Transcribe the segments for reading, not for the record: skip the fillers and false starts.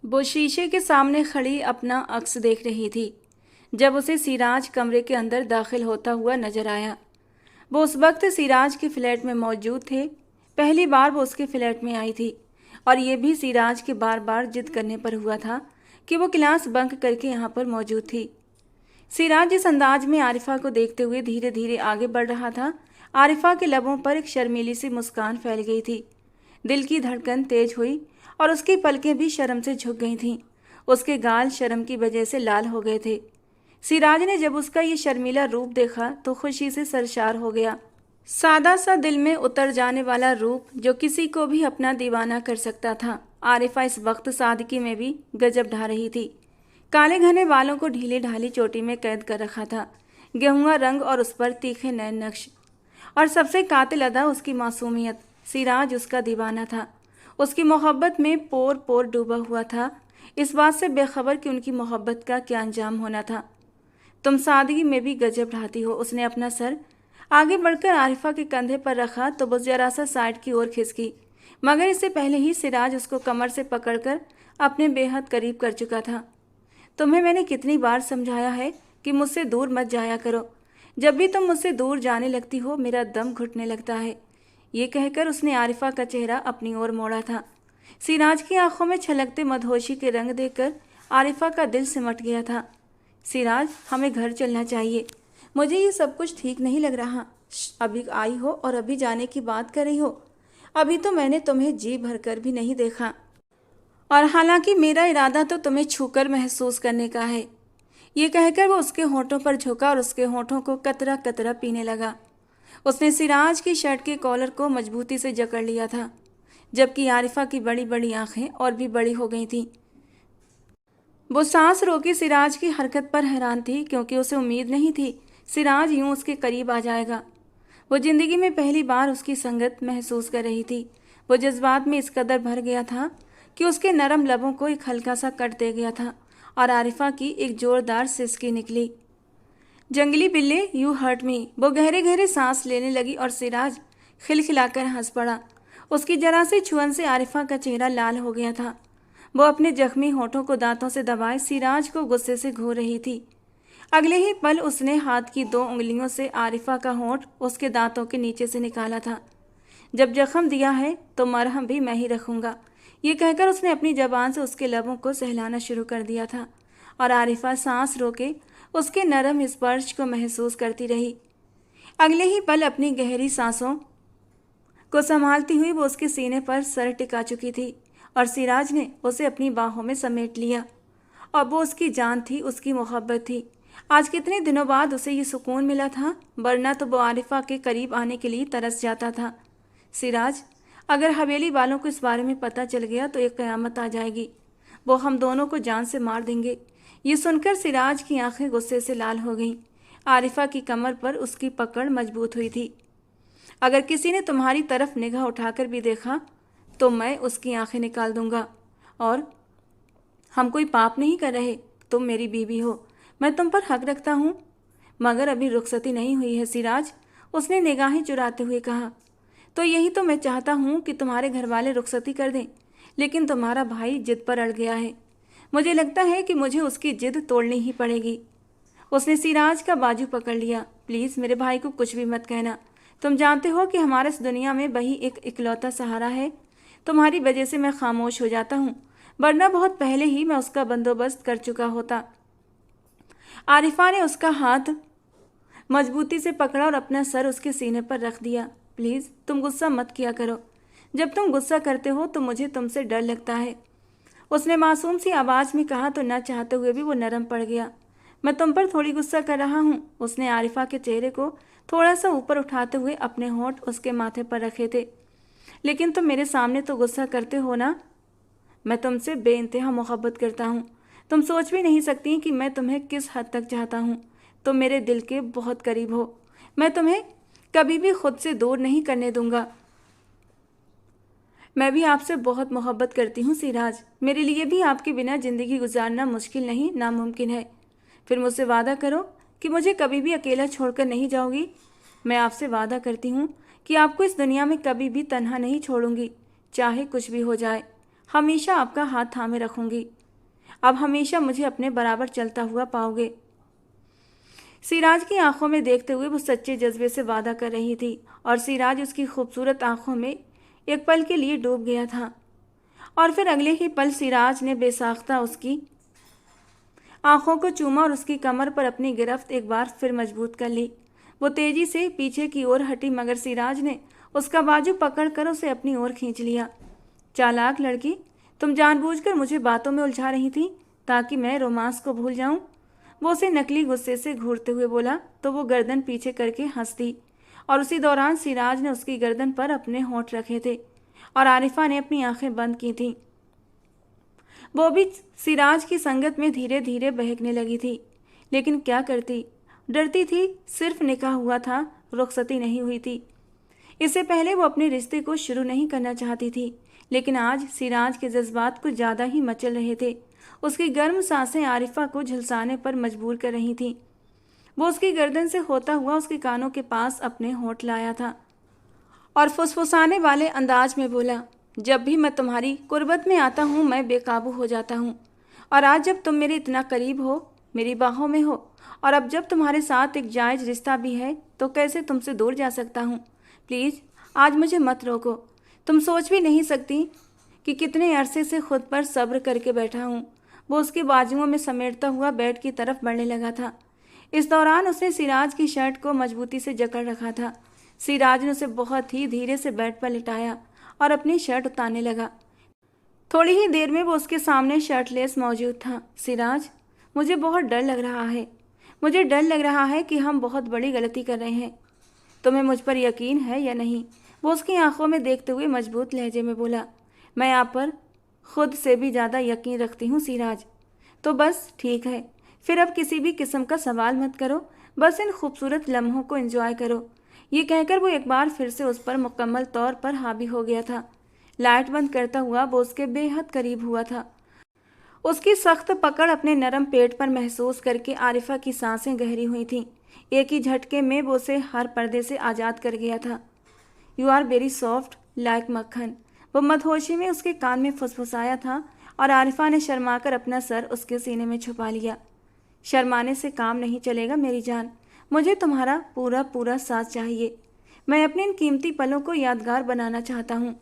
वो शीशे के सामने खड़ी अपना अक्स देख रही थी जब उसे सिराज कमरे के अंदर दाखिल होता हुआ नजर आया। वो उस वक्त सिराज के फ्लैट में मौजूद थे। पहली बार वो उसके फ्लैट में आई थी और ये भी सिराज के बार बार जिद करने पर हुआ था कि वो क्लास बंक करके यहाँ पर मौजूद थी। सिराज जिस अंदाज में आरिफा को देखते हुए धीरे धीरे आगे बढ़ रहा था, आरिफा के लबों पर एक शर्मीली सी मुस्कान फैल गई थी। दिल की धड़कन तेज हुई और उसकी पलकें भी शर्म से झुक गई थीं। उसके गाल शर्म की वजह से लाल हो गए थे। सिराज ने जब उसका ये शर्मीला रूप देखा तो खुशी से सरशार हो गया। सादा सा दिल में उतर जाने वाला रूप जो किसी को भी अपना दीवाना कर सकता था। आरिफा इस वक्त सादगी में भी गजब ढा रही थी। काले घने बालों को ढीली ढाली चोटी में कैद कर रखा था, गेहुआ रंग और उस पर तीखे नैन नक्श, और सबसे कातिल अदा उसकी मासूमियत। सिराज उसका दीवाना था, उसकी मोहब्बत में पोर पोर डूबा हुआ था, इस बात से बेखबर कि उनकी मोहब्बत का क्या अंजाम होना था। तुम सादगी में भी गजब ढाती हो। उसने अपना सर आगे बढ़कर आरिफा के कंधे पर रखा तो वो जरा सा साइड की ओर खिसकी, मगर इससे पहले ही सिराज उसको कमर से पकड़कर अपने बेहद करीब कर चुका था। तुम्हें मैंने कितनी बार समझाया है कि मुझसे दूर मत जाया करो। जब भी तुम मुझसे दूर जाने लगती हो मेरा दम घुटने लगता है। ये कहकर उसने आरिफा का चेहरा अपनी ओर मोड़ा था। सिराज की आंखों में छलकते मदहोशी के रंग देखकर आरिफा का दिल सिमट गया था। सिराज, हमें घर चलना चाहिए। मुझे ये सब कुछ ठीक नहीं लग रहा। अभी आई हो और अभी जाने की बात कर रही हो। अभी तो मैंने तुम्हें जी भरकर भी नहीं देखा, और हालांकि मेरा इरादा तो तुम्हें छूकर महसूस करने का है। ये कहकर वो उसके होठों पर झुका और उसके होठों को कतरा कतरा पीने लगा। उसने सिराज की शर्ट के कॉलर को मजबूती से जकड़ लिया था, जबकि आरिफा की बड़ी बड़ी आंखें और भी बड़ी हो गई थीं। वो सांस रोके सिराज की हरकत पर हैरान थी, क्योंकि उसे उम्मीद नहीं थी सिराज यूं उसके करीब आ जाएगा। वो जिंदगी में पहली बार उसकी संगत महसूस कर रही थी। वो जज्बात में इस कदर भर गया था कि उसके नरम लबों को एक हल्का सा कट दे गया था और आरिफा की एक जोरदार सिसकी निकली। जंगली बिल्ले, यू हर्ट मी। वो गहरे गहरे सांस लेने लगी और सिराज खिलखिलाकर हंस पड़ा। उसकी जरा सी छुअन से आरिफा का चेहरा लाल हो गया था। वो अपने जख्मी होठों को दांतों से दबाए सिराज को गुस्से से घूर रही थी। अगले ही पल उसने हाथ की 2 उंगलियों से आरिफा का होंठ उसके दांतों के नीचे से निकाला था। जब जख्म दिया है तो मरहम भी मैं ही रखूंगा। ये कहकर उसने अपनी जबान से उसके लबों को सहलाना शुरू कर दिया था और आरिफा सांस रोके उसके नरम स्पर्श को महसूस करती रही। अगले ही पल अपनी गहरी सांसों को संभालती हुई वो उसके सीने पर सर टिका चुकी थी और सिराज ने उसे अपनी बाहों में समेट लिया। और वो उसकी जान थी, उसकी मोहब्बत थी। आज कितने दिनों बाद उसे ये सुकून मिला था, वरना तो वो आरिफा के करीब आने के लिए तरस जाता था। सिराज, अगर हवेली वालों को इस बारे में पता चल गया तो एक क़यामत आ जाएगी। वो हम दोनों को जान से मार देंगे। ये सुनकर सिराज की आंखें गुस्से से लाल हो गईं। आरिफा की कमर पर उसकी पकड़ मजबूत हुई थी। अगर किसी ने तुम्हारी तरफ निगाह उठाकर भी देखा तो मैं उसकी आंखें निकाल दूंगा। और हम कोई पाप नहीं कर रहे। तुम मेरी बीवी हो, मैं तुम पर हक रखता हूँ, मगर अभी रुखसती नहीं हुई है। सिराज, उसने निगाहें चुराते हुए कहा। तो यही तो मैं चाहता हूँ कि तुम्हारे घर वाले रुखसती कर दें, लेकिन तुम्हारा भाई जिद पर अड़ गया है। मुझे लगता है कि मुझे उसकी जिद तोड़नी ही पड़ेगी। उसने सिराज का बाजू पकड़ लिया। प्लीज़ मेरे भाई को कुछ भी मत कहना। तुम जानते हो कि हमारे इस दुनिया में वही एक इकलौता सहारा है। तुम्हारी वजह से मैं खामोश हो जाता हूँ, वरना बहुत पहले ही मैं उसका बंदोबस्त कर चुका होता। आरिफा ने उसका हाथ मजबूती से पकड़ा और अपना सर उसके सीने पर रख दिया। प्लीज़ तुम गुस्सा मत किया करो। जब तुम गुस्सा करते हो तो मुझे तुमसे डर लगता है। उसने मासूम सी आवाज़ में कहा तो न चाहते हुए भी वो नरम पड़ गया। मैं तुम पर थोड़ी गुस्सा कर रहा हूँ। उसने आरिफा के चेहरे को थोड़ा सा ऊपर उठाते हुए अपने होंठ उसके माथे पर रखे थे। लेकिन तुम मेरे सामने तो गुस्सा करते हो ना। मैं तुमसे बेइंतहा मोहब्बत करता हूँ। तुम सोच भी नहीं सकती कि मैं तुम्हें किस हद तक चाहता हूँ। तुम मेरे दिल के बहुत करीब हो। मैं तुम्हें कभी भी खुद से दूर नहीं करने दूंगा। मैं भी आपसे बहुत मोहब्बत करती हूँ सिराज। मेरे लिए भी आपके बिना ज़िंदगी गुजारना मुश्किल नहीं, नामुमकिन है। फिर मुझसे वादा करो कि मुझे कभी भी अकेला छोड़कर नहीं जाओगी। मैं आपसे वादा करती हूँ कि आपको इस दुनिया में कभी भी तन्हा नहीं छोड़ूंगी, चाहे कुछ भी हो जाए। हमेशा आपका हाथ थामे रखूंगी। अब हमेशा मुझे अपने बराबर चलता हुआ पाओगे। सिराज की आंखों में देखते हुए वो सच्चे जज्बे से वादा कर रही थी और सिराज उसकी खूबसूरत आंखों में एक पल के लिए डूब गया था। और फिर अगले ही पल सिराज ने बेसाख्ता उसकी आंखों को चूमा और उसकी कमर पर अपनी गिरफ्त एक बार फिर मजबूत कर ली। वो तेजी से पीछे की ओर हटी मगर सिराज ने उसका बाजू पकड़कर उसे अपनी ओर खींच लिया। चालाक लड़की, तुम जानबूझकर मुझे बातों में उलझा रही थी ताकि मैं रोमांस को भूल जाऊं। वो उसे नकली गुस्से से घूरते हुए बोला तो वो गर्दन पीछे करके हंस दी और उसी दौरान सिराज ने उसकी गर्दन पर अपने होंठ रखे थे और आरिफा ने अपनी आंखें बंद की थीं। वो भी सिराज की संगत में धीरे धीरे बहकने लगी थी, लेकिन क्या करती, डरती थी। सिर्फ निकाह हुआ था, रुखसती नहीं हुई थी। इससे पहले वो अपने रिश्ते को शुरू नहीं करना चाहती थी, लेकिन आज सिराज के जज्बात कुछ ज़्यादा ही मचल रहे थे। उसकी गर्म सांसें आरिफा को झुलसाने पर मजबूर कर रही थीं। वो उसकी गर्दन से होता हुआ उसके कानों के पास अपने होंठ लाया था और फुसफुसाने वाले अंदाज में बोला, जब भी मैं तुम्हारी कुर्बत में आता हूँ मैं बेकाबू हो जाता हूँ। और आज जब तुम मेरे इतना करीब हो, मेरी बाहों में हो, और अब जब तुम्हारे साथ एक जायज़ रिश्ता भी है तो कैसे तुमसे दूर जा सकता हूँ। प्लीज़ आज मुझे मत रोको। तुम सोच भी नहीं सकती कि कितने अरसे से खुद पर सब्र करके बैठा हूँ। वो उसके बाजुओं में समेटता हुआ बेड की तरफ बढ़ने लगा था। इस दौरान उसने सिराज की शर्ट को मजबूती से जकड़ रखा था। सिराज ने उसे बहुत ही धीरे से बेड पर लिटाया और अपनी शर्ट उतारने लगा। थोड़ी ही देर में वो उसके सामने शर्टलेस मौजूद था। सिराज, मुझे बहुत डर लग रहा है। मुझे डर लग रहा है कि हम बहुत बड़ी गलती कर रहे हैं। तुम्हें मुझ पर यकीन है या नहीं? वो उसकी आंखों में देखते हुए मजबूत लहजे में बोला। मैं आप पर खुद से भी ज़्यादा यकीन रखती हूँ सिराज। तो बस ठीक है, फिर अब किसी भी किस्म का सवाल मत करो, बस इन खूबसूरत लम्हों को एंजॉय करो। ये कहकर वो एक बार फिर से उस पर मुकम्मल तौर पर हावी हो गया था। लाइट बंद करता हुआ वो उसके बेहद करीब हुआ था। उसकी सख्त पकड़ अपने नरम पेट पर महसूस करके आरिफा की सांसें गहरी हुई थीं। एक ही झटके में वो उसे हर पर्दे से आज़ाद कर गया था। You are very soft like मक्खन, वो मदहोशी में उसके कान में फुसफुसाया था और आरिफा ने शर्माकर अपना सर उसके सीने में छुपा लिया। शर्माने से काम नहीं चलेगा मेरी जान, मुझे तुम्हारा पूरा पूरा साथ चाहिए। मैं अपने इन कीमती पलों को यादगार बनाना चाहता हूँ।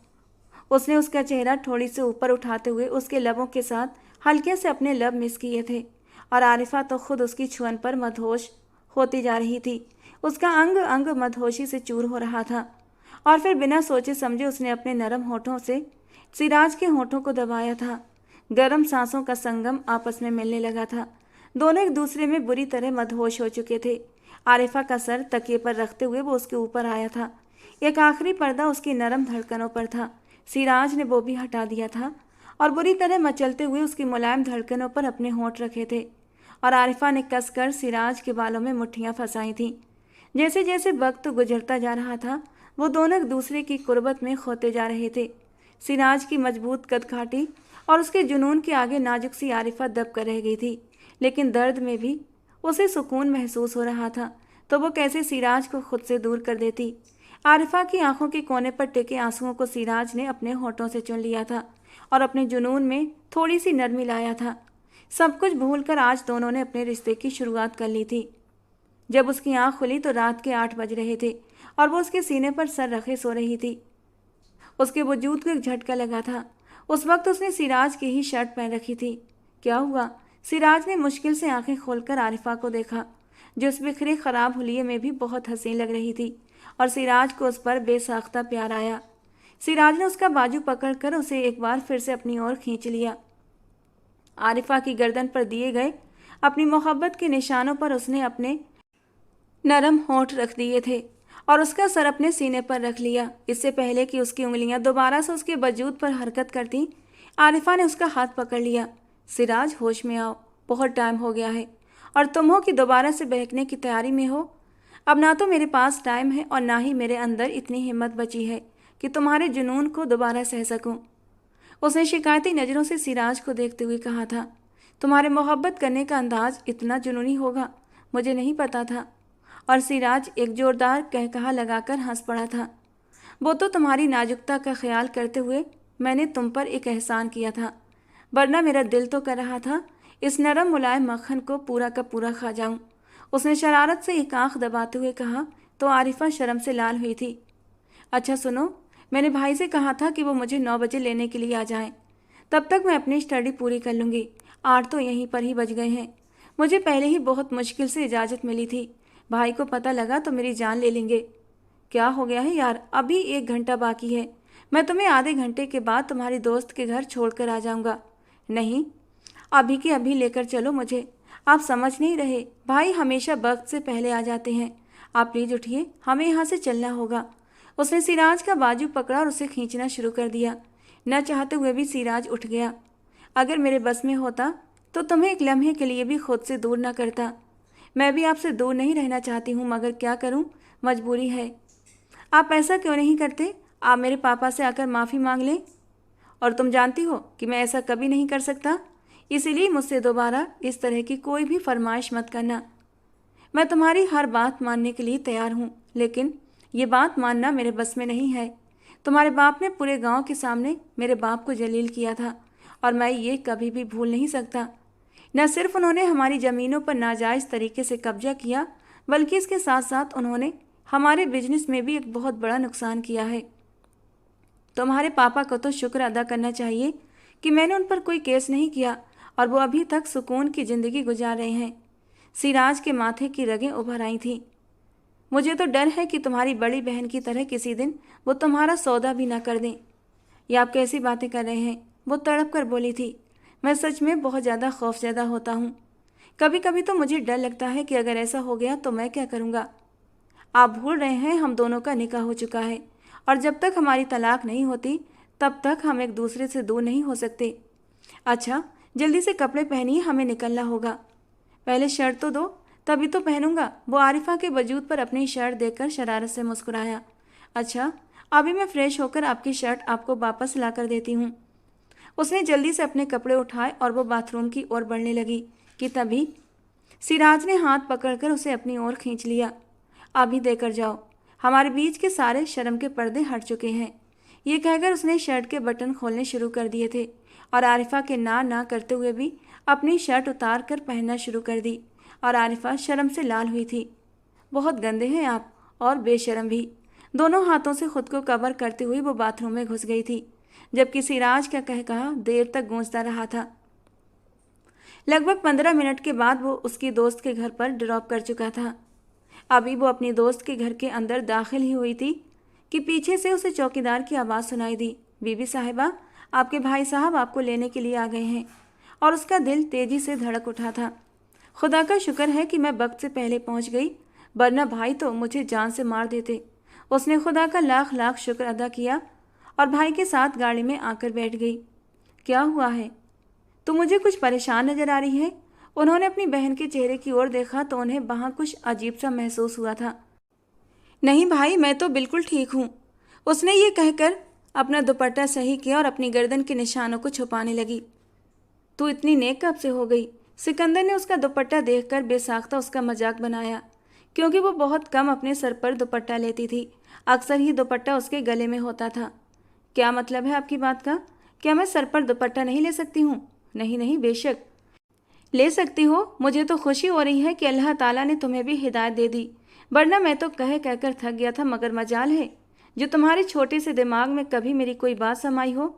उसने उसका चेहरा थोड़ी से ऊपर उठाते हुए उसके लबों के साथ हल्के से अपने लब मिस किए थे और आरिफा तो खुद उसकी छुअन पर मदहोश होती जा रही थी। उसका अंग अंग मदहोशी से चूर हो रहा था और फिर बिना सोचे समझे उसने अपने नरम होठों से सिराज के होठों को दबाया था। गर्म सांसों का संगम आपस में मिलने लगा था। दोनों एक दूसरे में बुरी तरह मदहोश हो चुके थे। आरिफा का सर तकिए पर रखते हुए वो उसके ऊपर आया था। एक आखिरी पर्दा उसकी नरम धड़कनों पर था। सिराज ने वो भी हटा दिया था और बुरी तरह मचलते हुए उसकी मुलायम धड़कनों पर अपने होंठ रखे थे और आरिफा ने कसकर सिराज के बालों में मुट्ठियां फंसाई थीं। जैसे जैसे वक्त गुजरता जा रहा था वो दोनों एक दूसरे की कुर्बत में खोते जा रहे थे। सिराज की मजबूत कदकाठी और उसके जुनून के आगे नाजुक सी आरिफा दब कर रह गई थी, लेकिन दर्द में भी उसे सुकून महसूस हो रहा था। तो वो कैसे सिराज को खुद से दूर कर देती। आरिफा की आंखों के कोने पर टिके आंसुओं को सिराज ने अपने होठों से चुन लिया था और अपने जुनून में थोड़ी सी नरमी लाया था। सब कुछ भूलकर आज दोनों ने अपने रिश्ते की शुरुआत कर ली थी। जब उसकी आंख खुली तो रात के 8 बज रहे थे और वो उसके सीने पर सर रखे सो रही थी। उसके वजूद को एक झटका लगा था। उस वक्त उसने सिराज की ही शर्ट पहन रखी थी। क्या हुआ? सिराज ने मुश्किल से आंखें खोलकर आरिफा को देखा, जो उस बिखरे खराब हुलिये में भी बहुत हसीन लग रही थी और सिराज को उस पर बेसाख्ता प्यार आया। सिराज ने उसका बाजू पकड़कर उसे एक बार फिर से अपनी ओर खींच लिया। आरिफा की गर्दन पर दिए गए अपनी मोहब्बत के निशानों पर उसने अपने नरम होंठ रख दिए थे और उसका सर अपने सीने पर रख लिया। इससे पहले कि उसकी उंगलियां दोबारा से उसके वजूद पर हरकत करती, आरिफा ने उसका हाथ पकड़ लिया। सिराज, होश में आओ, बहुत टाइम हो गया है और तुम हो कि दोबारा से बहकने की तैयारी में हो। अब ना तो मेरे पास टाइम है और ना ही मेरे अंदर इतनी हिम्मत बची है कि तुम्हारे जुनून को दोबारा सह सकूं। उसने शिकायती नज़रों से सिराज को देखते हुए कहा था, तुम्हारे मोहब्बत करने का अंदाज इतना जुनूनी होगा, मुझे नहीं पता था। और सिराज एक जोरदार कहकहा लगाकर हंस पड़ा था। वो तो तुम्हारी नाजुकता का ख्याल करते हुए मैंने तुम पर एक एहसान किया था, वरना मेरा दिल तो कर रहा था इस नरम मुलायम मक्खन को पूरा का पूरा खा जाऊं। उसने शरारत से एक आंख दबाते हुए कहा तो आरिफा शर्म से लाल हुई थी। अच्छा सुनो, मैंने भाई से कहा था कि वो मुझे 9 बजे लेने के लिए आ जाएं। तब तक मैं अपनी स्टडी पूरी कर लूँगी। 8 तो यहीं पर ही बज गए हैं। मुझे पहले ही बहुत मुश्किल से इजाज़त मिली थी। भाई को पता लगा तो मेरी जान ले लेंगे। क्या हो गया है यार, अभी 1 घंटा बाकी है। मैं तुम्हें आधे घंटे के बाद तुम्हारी दोस्त के घर छोड़कर आ जाऊँगा। नहीं, अभी के अभी लेकर चलो मुझे। आप समझ नहीं रहे, भाई हमेशा वक्त से पहले आ जाते हैं। आप प्लीज उठिए, हमें यहाँ से चलना होगा। उसने सिराज का बाजू पकड़ा और उसे खींचना शुरू कर दिया। न चाहते हुए भी सिराज उठ गया। अगर मेरे बस में होता तो तुम्हें एक लम्हे के लिए भी खुद से दूर न करता। मैं भी आपसे दूर नहीं रहना चाहती हूँ, मगर क्या करूँ, मजबूरी है। आप ऐसा क्यों नहीं करते? आप मेरे पापा से आकर माफ़ी मांग लें। और तुम जानती हो कि मैं ऐसा कभी नहीं कर सकता, इसीलिए मुझसे दोबारा इस तरह की कोई भी फरमाइश मत करना। मैं तुम्हारी हर बात मानने के लिए तैयार हूँ, लेकिन ये बात मानना मेरे बस में नहीं है। तुम्हारे बाप ने पूरे गांव के सामने मेरे बाप को जलील किया था और मैं ये कभी भी भूल नहीं सकता। न सिर्फ उन्होंने हमारी ज़मीनों पर नाजायज़ तरीके से कब्जा किया, बल्कि इसके साथ साथ उन्होंने हमारे बिजनेस में भी एक बहुत बड़ा नुकसान किया है। तुम्हारे पापा को तो शुक्र अदा करना चाहिए कि मैंने उन पर कोई केस नहीं किया और वो अभी तक सुकून की ज़िंदगी गुजार रहे हैं। सिराज के माथे की रगें उभर आई थीं। मुझे तो डर है कि तुम्हारी बड़ी बहन की तरह किसी दिन वो तुम्हारा सौदा भी ना कर दें। ये आप कैसी बातें कर रहे हैं? वो तड़प कर बोली थी। मैं सच में बहुत ज़्यादा खौफजदा होता हूँ। कभी कभी तो मुझे डर लगता है कि अगर ऐसा हो गया तो मैं क्या करूँगा। आप भूल रहे हैं हम दोनों का निकाह हो चुका है और जब तक हमारी तलाक नहीं होती तब तक हम एक दूसरे से दूर नहीं हो सकते। अच्छा, जल्दी से कपड़े पहनिए, हमें निकलना होगा। पहले शर्ट तो दो, तभी तो पहनूंगा। वो आरिफा के वजूद पर अपनी शर्ट देखकर शरारत से मुस्कुराया। अच्छा, अभी मैं फ्रेश होकर आपकी शर्ट आपको वापस ला कर देती हूँ। उसने जल्दी से अपने कपड़े उठाए और वो बाथरूम की ओर बढ़ने लगी कि तभी सिराज ने हाथ पकड़कर उसे अपनी ओर खींच लिया। अभी देकर जाओ, हमारे बीच के सारे शर्म के पर्दे हट चुके हैं। ये कहकर उसने शर्ट के बटन खोलने शुरू कर दिए थे और आरिफा के ना करते हुए भी अपनी शर्ट उतार कर पहनना शुरू कर दी और आरिफा शर्म से लाल हुई थी। बहुत गंदे हैं आप, और बेशर्म भी। दोनों हाथों से खुद को कवर करते हुए वो बाथरूम में घुस गई थी, जबकि सिराज का कहा देर तक गूंजता रहा था। लगभग 15 मिनट के बाद वो उसकी दोस्त के घर पर ड्रॉप कर चुका था। अभी वो अपनी दोस्त के घर के अंदर दाखिल ही हुई थी कि पीछे से उसे चौकीदार की आवाज़ सुनाई दी। बीबी साहिबा, आपके भाई साहब आपको लेने के लिए आ गए हैं। और उसका दिल तेजी से धड़क उठा था। खुदा का शुक्र है कि मैं वक्त से पहले पहुंच गई, वरना भाई तो मुझे जान से मार देते। उसने खुदा का लाख लाख शुक्र अदा किया और भाई के साथ गाड़ी में आकर बैठ गई। क्या हुआ है? तू मुझे कुछ परेशान नजर आ रही है। उन्होंने अपनी बहन के चेहरे की ओर देखा तो उन्हें वहाँ कुछ अजीब सा महसूस हुआ था। नहीं भाई, मैं तो बिल्कुल ठीक हूँ। उसने ये कहकर अपना दुपट्टा सही किया और अपनी गर्दन के निशानों को छुपाने लगी। तू इतनी नेक कब से हो गई? सिकंदर ने उसका दुपट्टा देखकर बेसाख्ता उसका मजाक बनाया, क्योंकि वो बहुत कम अपने सर पर दुपट्टा लेती थी। अक्सर ही दुपट्टा उसके गले में होता था। क्या मतलब है आपकी बात का? क्या मैं सर पर दुपट्टा नहीं ले सकती हूँ? नहीं नहीं, बेशक ले सकती हो। मुझे तो खुशी हो रही है कि अल्लाह ताला ने तुम्हें भी हिदायत दे दी, वरना मैं तो कह कहकर थक गया था। मगर मजाल है जो तुम्हारे छोटे से दिमाग में कभी मेरी कोई बात समाई हो।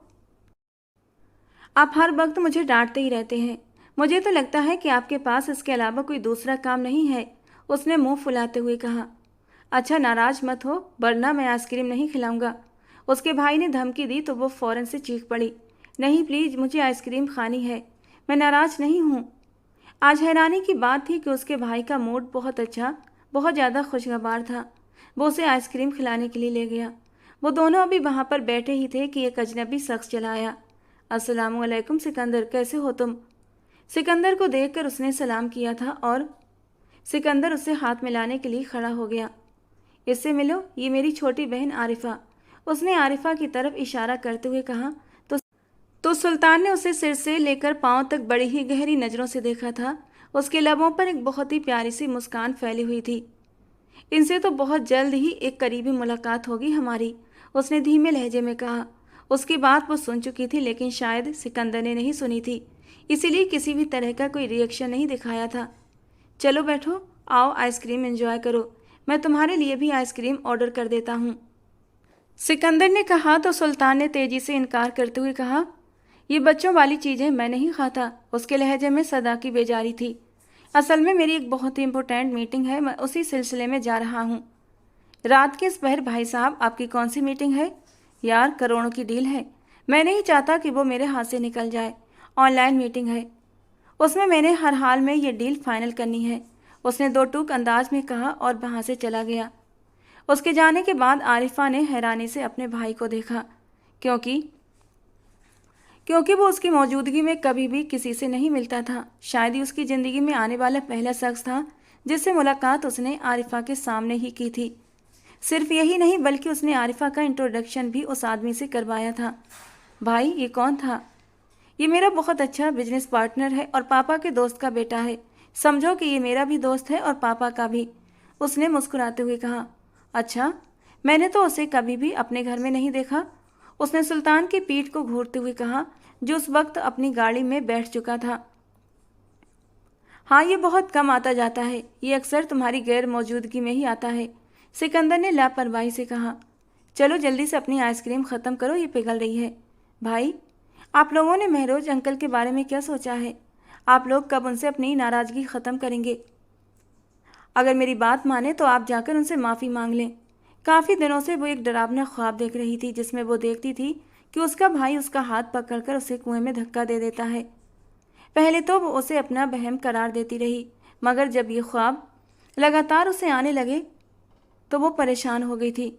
आप हर वक्त मुझे डांटते ही रहते हैं। मुझे तो लगता है कि आपके पास इसके अलावा कोई दूसरा काम नहीं है। उसने मुंह फुलाते हुए कहा। अच्छा, नाराज मत हो, वरना मैं आइसक्रीम नहीं खिलाऊंगा। उसके भाई ने धमकी दी तो वो फौरन से चीख पड़ी। नहीं प्लीज, मुझे आइसक्रीम खानी है, मैं नाराज नहीं हूँ। आज हैरानी की बात थी कि उसके भाई का मूड बहुत अच्छा, बहुत ज़्यादा खुशगवार था। वो उसे आइसक्रीम खिलाने के लिए ले गया। वो दोनों अभी वहाँ पर बैठे ही थे कि एक अजनबी शख्स चला आया। अस्सलामुअलैकुम सिकंदर, कैसे हो तुम? सिकंदर को देखकर उसने सलाम किया था और सिकंदर उससे हाथ मिलाने के लिए खड़ा हो गया। इससे मिलो, ये मेरी छोटी बहन आरिफा। उसने आरिफा की तरफ इशारा करते हुए कहा। तो सुल्तान ने उसे सिर से लेकर पांव तक बड़ी ही गहरी नज़रों से देखा था। उसके लबों पर एक बहुत ही प्यारी सी मुस्कान फैली हुई थी। इनसे तो बहुत जल्द ही एक करीबी मुलाकात होगी हमारी, उसने धीमे लहजे में कहा। उसकी बात वो सुन चुकी थी, लेकिन शायद सिकंदर ने नहीं सुनी थी, इसीलिए किसी भी तरह का कोई रिएक्शन नहीं दिखाया था। चलो बैठो, आओ आइसक्रीम एंजॉय करो, मैं तुम्हारे लिए भी आइसक्रीम ऑर्डर कर देता हूँ। सिकंदर ने कहा तो सुल्तान ने तेजी से इनकार करते हुए कहा, ये बच्चों वाली चीज़ें मैं नहीं खाता। उसके लहजे में सदा की बेजारी थी। असल में मेरी एक बहुत ही इंपॉर्टेंट मीटिंग है, मैं उसी सिलसिले में जा रहा हूँ। रात के इस पहर भाई साहब, आपकी कौन सी मीटिंग है? यार, करोड़ों की डील है, मैं नहीं चाहता कि वो मेरे हाथ से निकल जाए। ऑनलाइन मीटिंग है, उसमें मैंने हर हाल में ये डील फाइनल करनी है, उसने दो टूक अंदाज में कहा और वहाँ से चला गया। उसके जाने के बाद आरिफा ने हैरानी से अपने भाई को देखा, क्योंकि वो उसकी मौजूदगी में कभी भी किसी से नहीं मिलता था। शायद ही उसकी ज़िंदगी में आने वाला पहला शख्स था जिससे मुलाकात उसने आरिफा के सामने ही की थी। सिर्फ यही नहीं, बल्कि उसने आरिफा का इंट्रोडक्शन भी उस आदमी से करवाया था। भाई, ये कौन था? ये मेरा बहुत अच्छा बिजनेस पार्टनर है और पापा के दोस्त का बेटा है। समझो कि ये मेरा भी दोस्त है और पापा का भी, उसने मुस्कुराते हुए कहा। अच्छा, मैंने तो उसे कभी भी अपने घर में नहीं देखा, उसने सुल्तान की पीठ को घूरते हुए कहा, जो उस वक्त अपनी गाड़ी में बैठ चुका था। हाँ, ये बहुत कम आता जाता है, ये अक्सर तुम्हारी गैर मौजूदगी में ही आता है, सिकंदर ने लापरवाही से कहा। चलो जल्दी से अपनी आइसक्रीम ख़त्म करो, ये पिघल रही है। भाई, आप लोगों ने महरोज अंकल के बारे में क्या सोचा है? आप लोग कब उनसे अपनी नाराज़गी ख़त्म करेंगे? अगर मेरी बात माने तो आप जाकर उनसे माफ़ी मांग लें। काफ़ी दिनों से वो एक डरावना ख्वाब देख रही थी, जिसमें वो देखती थी कि उसका भाई उसका हाथ पकड़कर उसे कुएं में धक्का दे देता है। पहले तो वो उसे अपना बहम करार देती रही, मगर जब ये ख्वाब लगातार उसे आने लगे तो वो परेशान हो गई थी।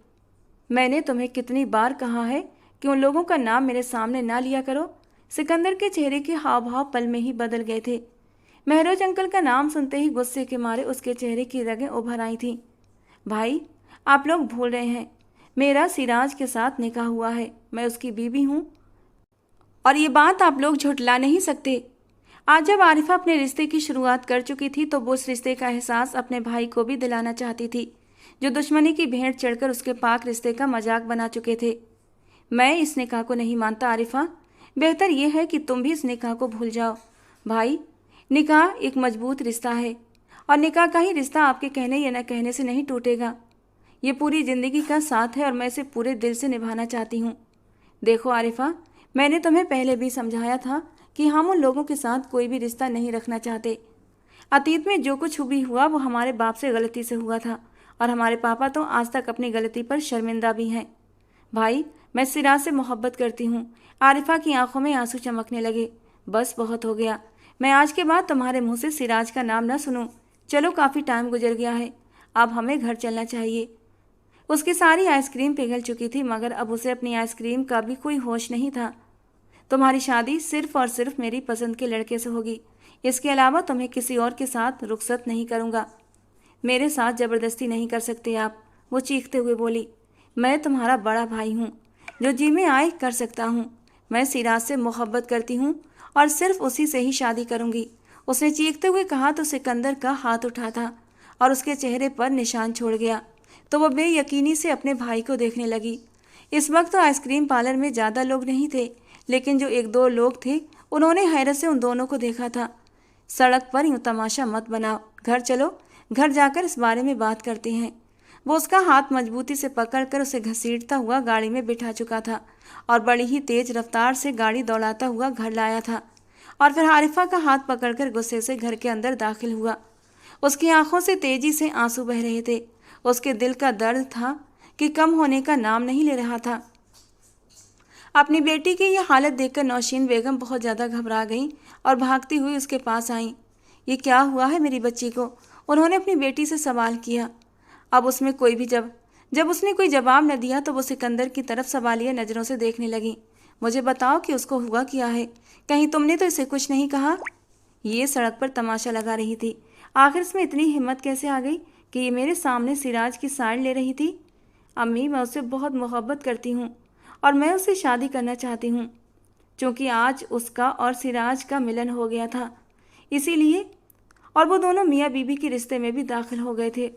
मैंने तुम्हें कितनी बार कहा है कि उन लोगों का नाम मेरे सामने ना लिया करो। सिकंदर के चेहरे के हाव भाव पल में ही बदल गए थे। महरोज अंकल का नाम सुनते ही गुस्से के मारे उसके चेहरे की रगें उभर आई थीं। भाई, आप लोग भूल रहे हैं, मेरा सिराज के साथ निकाह हुआ है, मैं उसकी बीवी हूँ और ये बात आप लोग झुठला नहीं सकते। आज जब आरिफा अपने रिश्ते की शुरुआत कर चुकी थी तो वो उस रिश्ते का एहसास अपने भाई को भी दिलाना चाहती थी, जो दुश्मनी की भेंट चढ़कर उसके पाक रिश्ते का मजाक बना चुके थे। मैं इस निकाह को नहीं मानता आरिफा, बेहतर यह है कि तुम भी इस निकाह को भूल जाओ। भाई, निकाह एक मजबूत रिश्ता है और निकाह का ही रिश्ता आपके कहने या न कहने से नहीं टूटेगा। ये पूरी ज़िंदगी का साथ है और मैं इसे पूरे दिल से निभाना चाहती हूँ। देखो आरिफा, मैंने तुम्हें पहले भी समझाया था कि हम उन लोगों के साथ कोई भी रिश्ता नहीं रखना चाहते। अतीत में जो कुछ भी हुआ वो हमारे बाप से गलती से हुआ था और हमारे पापा तो आज तक अपनी गलती पर शर्मिंदा भी हैं। भाई, मैं सिराज से मोहब्बत करती हूँ। आरिफा की आंखों में आंसू चमकने लगे। बस, बहुत हो गया, मैं आज के बाद तुम्हारे मुंह से सिराज का नाम न सुनूं। चलो, काफ़ी टाइम गुजर गया है, अब हमें घर चलना चाहिए। उसकी सारी आइसक्रीम पिघल चुकी थी, मगर अब उसे अपनी आइसक्रीम का भी कोई होश नहीं था। तुम्हारी शादी सिर्फ और सिर्फ मेरी पसंद के लड़के से होगी, इसके अलावा तुम्हें किसी और के साथ रुखसत नहीं करूँगा। मेरे साथ ज़बरदस्ती नहीं कर सकते आप, वो चीखते हुए बोली। मैं तुम्हारा बड़ा भाई हूँ, जो जी में आए कर सकता हूँ। मैं सिराज से मोहब्बत करती हूँ और सिर्फ उसी से ही शादी करूँगी, उसने चीखते हुए कहा तो सिकंदर का हाथ उठा था और उसके चेहरे पर निशान छोड़ गया, तो वह बेयकीनी से अपने भाई को देखने लगी। इस वक्त तो आइसक्रीम पार्लर में ज़्यादा लोग नहीं थे, लेकिन जो एक दो लोग थे उन्होंने हैरत से उन दोनों को देखा था। सड़क पर यूँ तमाशा मत बनाओ, घर चलो, घर जाकर इस बारे में बात करते हैं। वो उसका हाथ मजबूती से पकड़कर उसे घसीटता हुआ गाड़ी में बिठा चुका था और बड़ी ही तेज रफ्तार से गाड़ी दौड़ाता हुआ घर लाया था और फिर आरिफा का हाथ पकड़कर गुस्से से घर के अंदर दाखिल हुआ। उसकी आंखों से तेजी से आंसू बह रहे थे। उसके दिल का दर्द था कि कम होने का नाम नहीं ले रहा था। अपनी बेटी की यह हालत देखकर नौशीन बेगम बहुत ज़्यादा घबरा गईं और भागती हुई उसके पास आईं। ये क्या हुआ है मेरी बच्ची को? उन्होंने अपनी बेटी से सवाल किया। अब उसमें कोई भी जब उसने कोई जवाब न दिया तो वो सिकंदर की तरफ सवालिया नज़रों से देखने लगी। मुझे बताओ कि उसको हुआ क्या है, कहीं तुमने तो इसे कुछ नहीं कहा? ये सड़क पर तमाशा लगा रही थी, आखिर इसमें इतनी हिम्मत कैसे आ गई कि ये मेरे सामने सिराज की साइड ले रही थी? अम्मी, मैं उससे बहुत मोहब्बत करती हूँ और मैं उससे शादी करना चाहती हूँ, क्योंकि आज उसका और सिराज का मिलन हो गया था, इसीलिए। और वो दोनों मियाँ बीबी के रिश्ते में भी दाखिल हो गए थे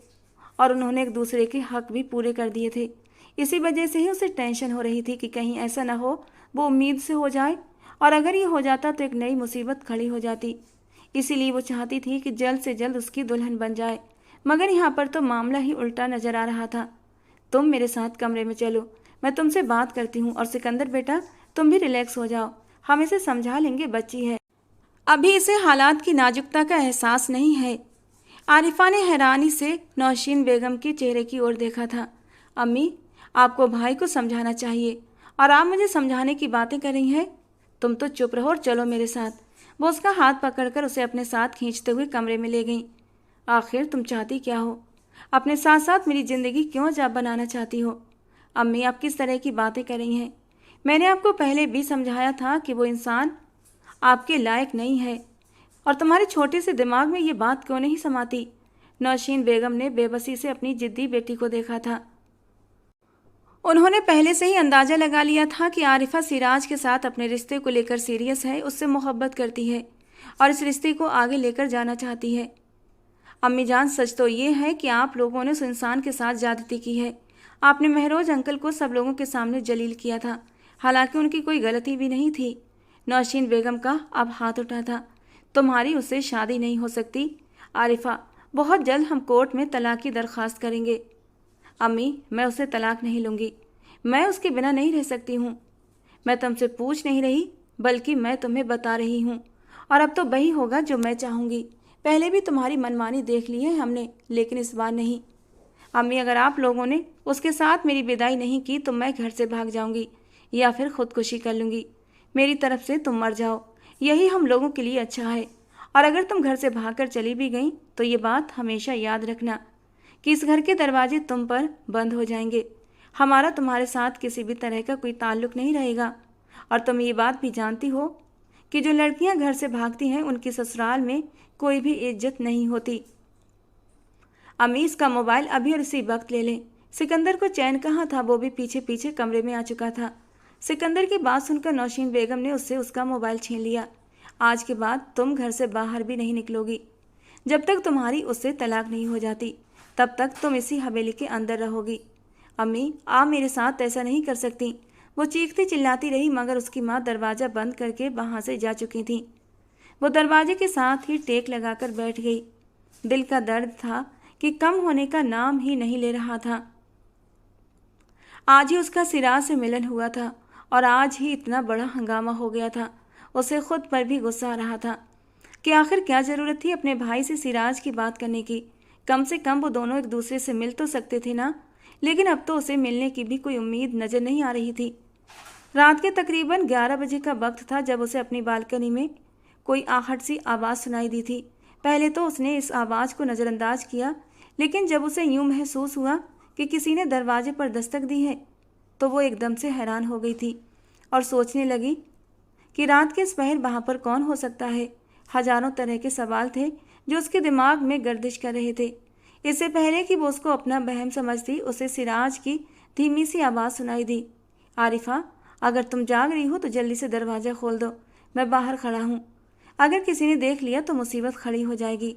और उन्होंने एक दूसरे के हक भी पूरे कर दिए थे। इसी वजह से ही उसे टेंशन हो रही थी कि कहीं ऐसा ना हो वो उम्मीद से हो जाए, और अगर ये हो जाता तो एक नई मुसीबत खड़ी हो जाती। इसीलिए वो चाहती थी कि जल्द से जल्द उसकी दुल्हन बन जाए, मगर यहाँ पर तो मामला ही उल्टा नजर आ रहा था। तुम मेरे साथ कमरे में चलो, मैं तुमसे बात करती हूँ। और सिकंदर बेटा, तुम भी रिलैक्स हो जाओ, हम इसे समझा लेंगे, बच्ची है, अभी इसे हालात की नाजुकता का एहसास नहीं है। आरिफा ने हैरानी से नौशीन बेगम के चेहरे की ओर देखा था। अम्मी, आपको भाई को समझाना चाहिए, और आप मुझे समझाने की बातें कर रही हैं। तुम तो चुप रहो और चलो मेरे साथ। वो उसका हाथ पकड़कर उसे अपने साथ खींचते हुए कमरे में ले गई। आखिर तुम चाहती क्या हो? अपने साथ साथ मेरी ज़िंदगी क्यों अजाब बनाना चाहती हो? अम्मी, आप किस तरह की बातें कर रही हैं? मैंने आपको पहले भी समझाया था कि वो इंसान आपके लायक नहीं है, और तुम्हारे छोटे से दिमाग में ये बात क्यों नहीं समाती? नौशीन बेगम ने बेबसी से अपनी जिद्दी बेटी को देखा था। उन्होंने पहले से ही अंदाजा लगा लिया था कि आरिफा सिराज के साथ अपने रिश्ते को लेकर सीरियस है, उससे मोहब्बत करती है और इस रिश्ते को आगे लेकर जाना चाहती है। अम्मी जान, सच तो ये है कि आप लोगों ने उस इंसान के साथ ज्यादती की है। आपने महरोज अंकल को सब लोगों के सामने जलील किया था, हालांकि उनकी कोई गलती भी नहीं थी। नौशीन बेगम का अब हाथ उठा था। तुम्हारी उससे शादी नहीं हो सकती आरिफा, बहुत जल्द हम कोर्ट में तलाक की दरख्वास्त करेंगे। अम्मी, मैं उसे तलाक नहीं लूँगी, मैं उसके बिना नहीं रह सकती हूँ। मैं तुमसे पूछ नहीं रही, बल्कि मैं तुम्हें बता रही हूँ, और अब तो वही होगा जो मैं चाहूँगी। पहले भी तुम्हारी मनमानी देख ली है हमने, लेकिन इस बार नहीं। अम्मी, अगर आप लोगों ने उसके साथ मेरी विदाई नहीं की तो मैं घर से भाग जाऊँगी या फिर खुदकुशी कर लूँगी। मेरी तरफ से तुम मर जाओ, यही हम लोगों के लिए अच्छा है। और अगर तुम घर से भागकर चली भी गई तो ये बात हमेशा याद रखना कि इस घर के दरवाजे तुम पर बंद हो जाएंगे। हमारा तुम्हारे साथ किसी भी तरह का कोई ताल्लुक नहीं रहेगा। और तुम ये बात भी जानती हो कि जो लड़कियां घर से भागती हैं उनकी ससुराल में कोई भी इज्जत नहीं होती। अम्मी, इसका मोबाइल अभी और इसी वक्त ले लें। सिकंदर को चैन कहाँ था, वो भी पीछे पीछे कमरे में आ चुका था। सिकंदर की बात सुनकर नौशीन बेगम ने उससे उसका मोबाइल छीन लिया। आज के बाद तुम घर से बाहर भी नहीं निकलोगी। जब तक तुम्हारी उससे तलाक नहीं हो जाती तब तक तुम इसी हवेली के अंदर रहोगी। अम्मी, आप मेरे साथ ऐसा नहीं कर सकती। वो चीखती चिल्लाती रही, मगर उसकी माँ दरवाज़ा बंद करके वहाँ से जा चुकी थी। वो दरवाजे के साथ ही टेक लगाकर बैठ गई। दिल का दर्द था कि कम होने का नाम ही नहीं ले रहा था। आज ही उसका सिराज से मिलन हुआ था और आज ही इतना बड़ा हंगामा हो गया था। उसे खुद पर भी गुस्सा आ रहा था कि आखिर क्या ज़रूरत थी अपने भाई से सिराज की बात करने की। कम से कम वो दोनों एक दूसरे से मिल तो सकते थे ना, लेकिन अब तो उसे मिलने की भी कोई उम्मीद नज़र नहीं आ रही थी। रात के तकरीबन 11 बजे का वक्त था जब उसे अपनी बालकनी में कोई आहट सी आवाज़ सुनाई दी थी। पहले तो उसने इस आवाज़ को नज़रअंदाज किया, लेकिन जब उसे यूं महसूस हुआ कि किसी ने दरवाजे पर दस्तक दी है तो वो एकदम से हैरान हो गई थी और सोचने लगी कि रात के इस पहर वहाँ पर कौन हो सकता है। हजारों तरह के सवाल थे जो उसके दिमाग में गर्दिश कर रहे थे। इससे पहले कि वो उसको अपना बहम समझती, उसे सिराज की धीमी सी आवाज़ सुनाई दी। आरिफा, अगर तुम जाग रही हो तो जल्दी से दरवाज़ा खोल दो, मैं बाहर खड़ा हूँ। अगर किसी ने देख लिया तो मुसीबत खड़ी हो जाएगी।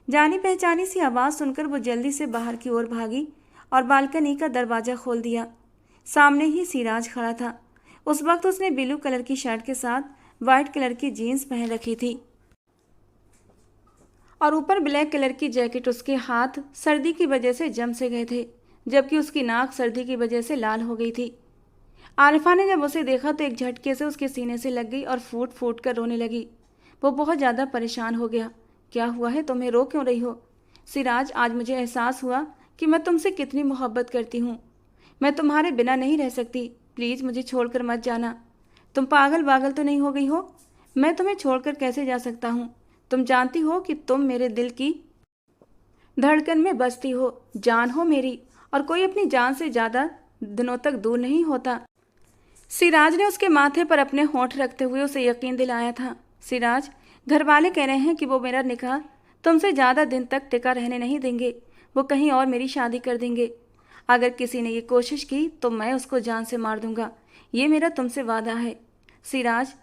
जानी पहचानी सी आवाज़ सुनकर वो जल्दी से बाहर की ओर भागी और बालकनी का दरवाज़ा खोल दिया। सामने ही सिराज खड़ा था। उस वक्त उसने ब्लू कलर की शर्ट के साथ वाइट कलर की जीन्स पहन रखी थी और ऊपर ब्लैक कलर की जैकेट। उसके हाथ सर्दी की वजह से जम से गए थे, जबकि उसकी नाक सर्दी की वजह से लाल हो गई थी। आरिफा ने जब उसे देखा तो एक झटके से उसके सीने से लग गई और फूट फूट कर रोने लगी। वो बहुत ज़्यादा परेशान हो गया। क्या हुआ है, तुम्हें रो क्यों रही हो? सिराज, आज मुझे एहसास हुआ कि मैं तुमसे कितनी मोहब्बत करती हूँ। मैं तुम्हारे बिना नहीं रह सकती, प्लीज़ मुझे छोड़कर मत जाना। तुम पागल वागल तो नहीं हो गई हो? मैं तुम्हें छोड़कर कैसे जा सकता हूँ? तुम जानती हो कि तुम मेरे दिल की धड़कन में बसती हो, जान हो मेरी, और कोई अपनी जान से ज़्यादा दिनों तक दूर नहीं होता। सिराज ने उसके माथे पर अपने होंठ रखते हुए उसे यकीन दिलाया था। सिराज, घर वाले कह रहे हैं कि वो मेरा निकाह तुमसे ज़्यादा दिन तक टिका रहने नहीं देंगे, वो कहीं और मेरी शादी कर देंगे। अगर किसी ने ये कोशिश की तो मैं उसको जान से मार दूंगा, ये मेरा तुमसे वादा है। सिराज,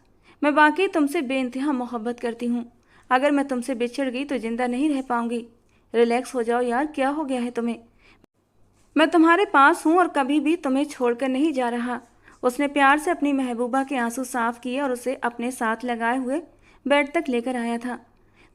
मैं वाकई तुमसे बेइंतहा मोहब्बत करती हूँ। अगर मैं तुमसे बिछड़ गई तो जिंदा नहीं रह पाऊंगी। रिलैक्स हो जाओ यार, क्या हो गया है तुम्हें? मैं तुम्हारे पास हूँ और कभी भी तुम्हें छोड़कर नहीं जा रहा। उसने प्यार से अपनी महबूबा के आंसू साफ किए और उसे अपने साथ लगाए हुए बेड तक लेकर आया था।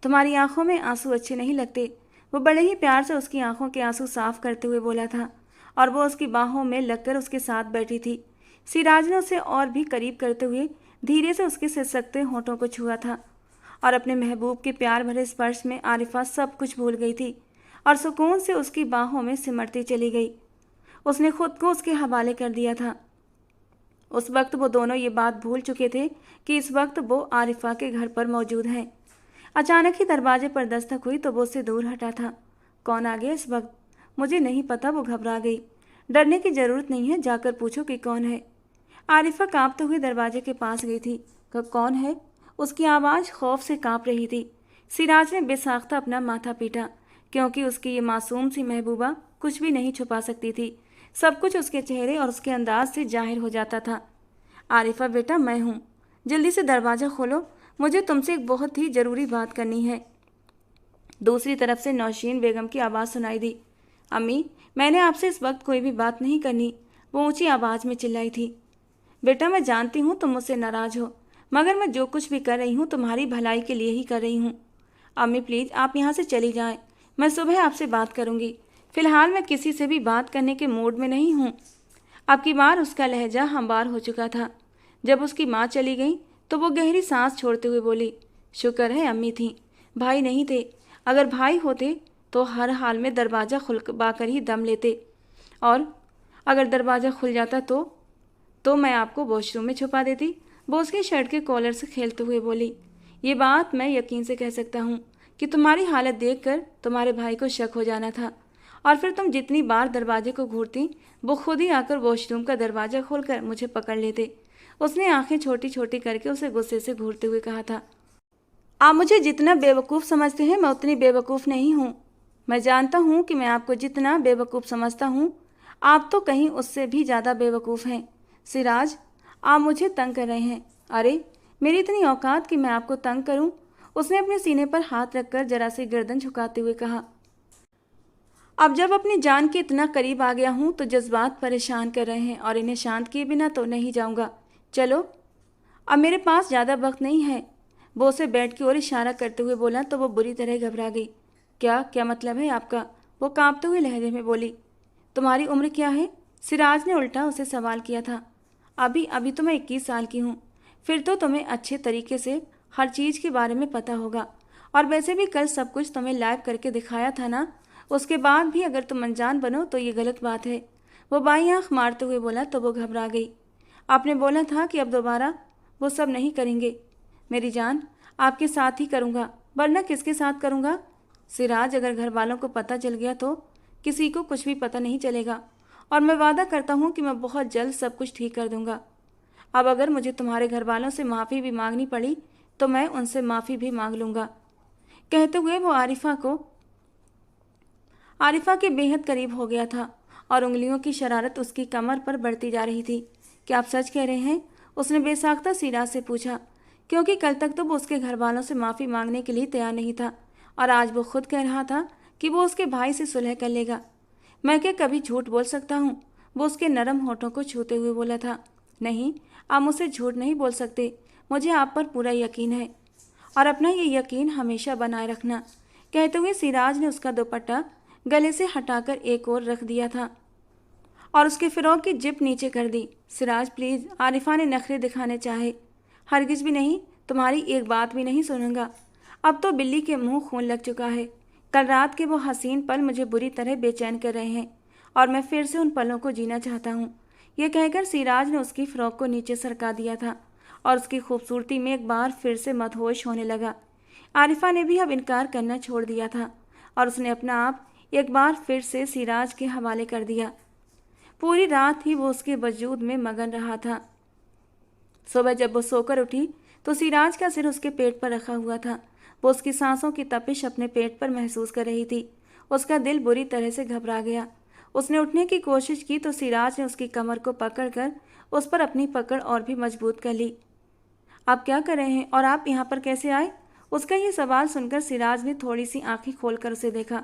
तुम्हारी आंखों में आंसू अच्छे नहीं लगते, वो बड़े ही प्यार से उसकी आंखों के आंसू साफ करते हुए बोला था और वो उसकी बाहों में लगकर उसके साथ बैठी थी। सिराज ने उसे और भी करीब करते हुए धीरे से उसके सिसकते होठों को छुआ था और अपने महबूब के प्यार भरे स्पर्श में आरिफा सब कुछ भूल गई थी और सुकून से उसकी बाहों में सिमटती चली गई। उसने खुद को उसके हवाले कर दिया था। उस वक्त वो दोनों ये बात भूल चुके थे कि इस वक्त वो आरिफा के घर पर मौजूद हैं। अचानक ही दरवाजे पर दस्तक हुई तो वो उससे दूर हटा था। कौन आ गया इस वक्त? मुझे नहीं पता, वो घबरा गई। डरने की जरूरत नहीं है, जाकर पूछो कि कौन है। आरिफा कांपते हुए दरवाजे के पास गई थी। कौन है? उसकी आवाज़ खौफ से कांप रही थी। सिराज ने बेसाख्ता अपना माथा पीटा, क्योंकि उसकी ये मासूम सी महबूबा कुछ भी नहीं छुपा सकती थी। सब कुछ उसके चेहरे और उसके अंदाज से जाहिर हो जाता था। आरिफा बेटा, मैं हूँ, जल्दी से दरवाज़ा खोलो, मुझे तुमसे एक बहुत ही ज़रूरी बात करनी है। दूसरी तरफ से नौशीन बेगम की आवाज़ सुनाई दी। अम्मी, मैंने आपसे इस वक्त कोई भी बात नहीं करनी, वो ऊंची आवाज़ में चिल्लाई थी। बेटा, मैं जानती हूँ तुम मुझसे नाराज़ हो, मगर मैं जो कुछ भी कर रही हूँ तुम्हारी भलाई के लिए ही कर रही हूँ। अम्मी प्लीज़ आप यहाँ से चली जाएं, मैं सुबह आपसे बात करूँगी। फ़िलहाल मैं किसी से भी बात करने के मूड में नहीं हूँ। अब की बार उसका लहजा हमवार हो चुका था। जब उसकी माँ चली गई तो वो गहरी सांस छोड़ते हुए बोली, शुक्र है अम्मी थी, भाई नहीं थे। अगर भाई होते तो हर हाल में दरवाज़ा खुलवा कर ही दम लेते, और अगर दरवाज़ा खुल जाता तो मैं आपको वॉशरूम में छुपा देती। वो उसके शर्ट के कॉलर से खेलते हुए बोली, ये बात मैं यकीन से कह सकता हूँ कि तुम्हारी हालत देखकर तुम्हारे भाई को शक हो जाना था, और फिर तुम जितनी बार दरवाजे को घूरती वो खुद ही आकर वॉशरूम का दरवाज़ा खोलकर मुझे पकड़ लेते। उसने आंखें छोटी छोटी करके उसे गुस्से से घूरते हुए कहा था। आप मुझे जितना बेवकूफ़ समझते हैं मैं उतनी बेवकूफ़ नहीं हूँ। मैं जानता हूँ कि मैं आपको जितना बेवकूफ़ समझता हूँ आप तो कहीं उससे भी ज़्यादा बेवकूफ़ हैं। सिराज, आप मुझे तंग कर रहे हैं। अरे मेरी इतनी औकात कि मैं आपको तंग करूँ? उसने अपने सीने पर हाथ रखकर जरा सी गर्दन झुकाते हुए कहा। अब जब अपनी जान के इतना करीब आ गया हूँ तो जज्बात परेशान कर रहे हैं और इन्हें शांत किए बिना तो नहीं जाऊँगा। चलो, अब मेरे पास ज़्यादा वक्त नहीं है। वो उसे बेड की ओर इशारा करते हुए बोला तो वो बुरी तरह घबरा गई। क्या मतलब है आपका? वो कांपते हुए लहजे में बोली। तुम्हारी उम्र क्या है? सिराज ने उल्टा उसे सवाल किया था। अभी तो मैं 21 साल की हूँ। फिर तो तुम्हें अच्छे तरीके से हर चीज़ के बारे में पता होगा, और वैसे भी कल सब कुछ तुम्हें लाइव करके दिखाया था ना। उसके बाद भी अगर तुम अनजान बनो तो ये गलत बात है। वो बाईं आँख मारते हुए बोला तो वो घबरा गई। आपने बोला था कि अब दोबारा वो सब नहीं करेंगे। मेरी जान, आपके साथ ही करूँगा, वरना किसके साथ करूँगा? सिराज, अगर घर वालों को पता चल गया तो किसी को कुछ भी पता नहीं चलेगा, और मैं वादा करता हूँ कि मैं बहुत जल्द सब कुछ ठीक कर दूँगा। अब अगर मुझे तुम्हारे घर वालों से माफ़ी भी मांगनी पड़ी तो मैं उनसे माफ़ी भी मांग लूँगा। कहते हुए वो आरिफा के बेहद करीब हो गया था और उंगलियों की शरारत उसकी कमर पर बढ़ती जा रही थी। क्या आप सच कह रहे हैं? उसने बेसाख्ता सिराज से पूछा, क्योंकि कल तक तो वो उसके घर वालों से माफ़ी मांगने के लिए तैयार नहीं था, और आज वो खुद कह रहा था कि वो उसके भाई से सुलह कर लेगा। मैं क्या कभी झूठ बोल सकता हूँ? वो उसके नरम होठों को छूते हुए बोला था। नहीं, आप मुझसे झूठ नहीं बोल सकते, मुझे आप पर पूरा यकीन है, और अपना ये यकीन हमेशा बनाए रखना। कहते हुए सिराज ने उसका दुपट्टा गले से हटाकर एक ओर रख दिया था और उसके फिरौक की जिप नीचे कर दी। सिराज प्लीज़, आरिफा ने नखरे दिखाने चाहे। हरगिज़ भी नहीं, तुम्हारी एक बात भी नहीं सुनूंगा। अब तो बिल्ली के मुंह खून लग चुका है। कल रात के वो हसीन पल मुझे बुरी तरह बेचैन कर रहे हैं, और मैं फिर से उन पलों को जीना चाहता हूँ। यह कहकर सिराज ने उसकी फ़्रॉक को नीचे सरका दिया था और उसकी खूबसूरती में एक बार फिर से मदहोश होने लगा। आरिफा ने भी अब इनकार करना छोड़ दिया था और उसने अपना आप एक बार फिर से सिराज के हवाले कर दिया। पूरी रात ही वो उसके वजूद में मगन रहा था। सुबह जब वो सोकर उठी तो सिराज का सिर उसके पेट पर रखा हुआ था। वो उसकी सांसों की तपिश अपने पेट पर महसूस कर रही थी। उसका दिल बुरी तरह से घबरा गया। उसने उठने की कोशिश की तो सिराज ने उसकी कमर को पकड़कर उस पर अपनी पकड़ और भी मजबूत कर ली। आप क्या कर रहे हैं और आप यहाँ पर कैसे आए? उसका ये सवाल सुनकर सिराज ने थोड़ी सी आंखें खोलकर उसे देखा।